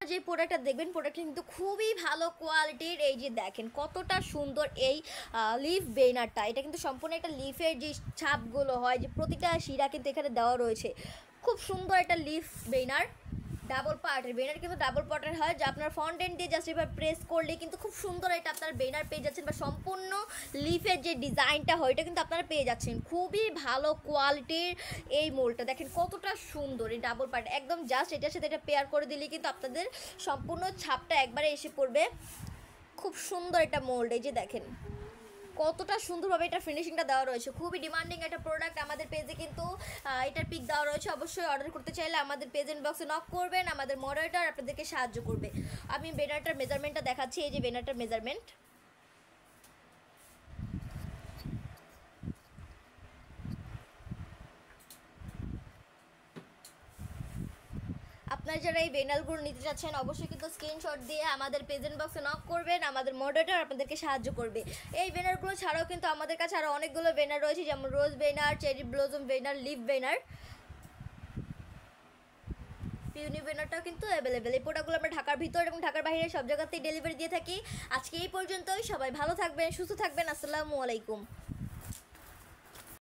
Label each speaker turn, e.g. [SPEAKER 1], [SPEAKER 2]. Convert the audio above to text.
[SPEAKER 1] যে প্রোডাক্টটা দেখবেন প্রোডাক্টটা কিন্তু খুবই ভালো কোয়ালিটির। এই যে দেখেন কতটা সুন্দর এই লিফ বেনারটা, এটা কিন্তু সম্পূর্ণ একটা লিফের যে ছাপগুলো হয় যে প্রতিটা শিরা কিন্তু এখানে দেওয়া রয়েছে। খুব সুন্দর একটা লিফ বেনার, ডাবল পার্টের বেনার কিন্তু ডাবল পার্টের হয়, যে আপনার ফন্টেন্ট দিয়ে জাস্ট এবার প্রেস করলে কিন্তু খুব সুন্দর এটা আপনার বেনার পেয়ে যাচ্ছেন, বা সম্পূর্ণ লিফের যে ডিজাইনটা হয় এটা কিন্তু আপনারা পেয়ে যাচ্ছেন। খুবই ভালো কোয়ালিটির এই মোলটা দেখেন কতটা সুন্দর, এই ডাবল পার্ট একদম জাস্ট এটার সাথে এটা পেয়ার করে দিলে কিন্তু আপনাদের সম্পূর্ণ ছাপটা একবারে এসে পড়বে। খুব সুন্দর একটা মোল্ড, এই যে দেখেন কতটা সুন্দরভাবে এটা ফিনিশিংটা দেওয়া রয়েছে। খুবই ডিমান্ডিং একটা প্রোডাক্ট, আমাদের পেজে কিন্তু এটার পিক দেওয়া রয়েছে। অবশ্যই অর্ডার করতে চাইলে আমাদের পেজ ইনবক্সে নক করবেন, আমাদের মডারেটর আপনাদেরকে সাহায্য করবে। আমি বেনারটার মেজারমেন্টটা দেখাচ্ছি, এই যে বেনারটার মেজারমেন্ট। আপনারা যারা এই বেনারগুলো নিতে চাচ্ছেন অবশ্যই কিন্তু স্ক্রিনশট দিয়ে আমাদের প্রেজেন্ট বক্সে নক করবেন, আমাদের মডারেটর আপনাদেরকে সাহায্য করবে। এই বেনারগুলো ছাড়াও কিন্তু আমাদের কাছে আরও অনেকগুলো বেনার রয়েছে, যেমন rose banner, cherry blossom banner, লিভ বেনার, পিউনি বেনারটাও কিন্তু অ্যাভেলেবেল। এই প্রোডাক্টগুলো আমরা ঢাকার ভিতর এবং ঢাকার বাইরে সব জায়গাতেই ডেলিভারি দিয়ে থাকি। আজকে এই পর্যন্তই, সবাই ভালো থাকবেন, সুস্থ থাকবেন। আসসালামু আলাইকুম।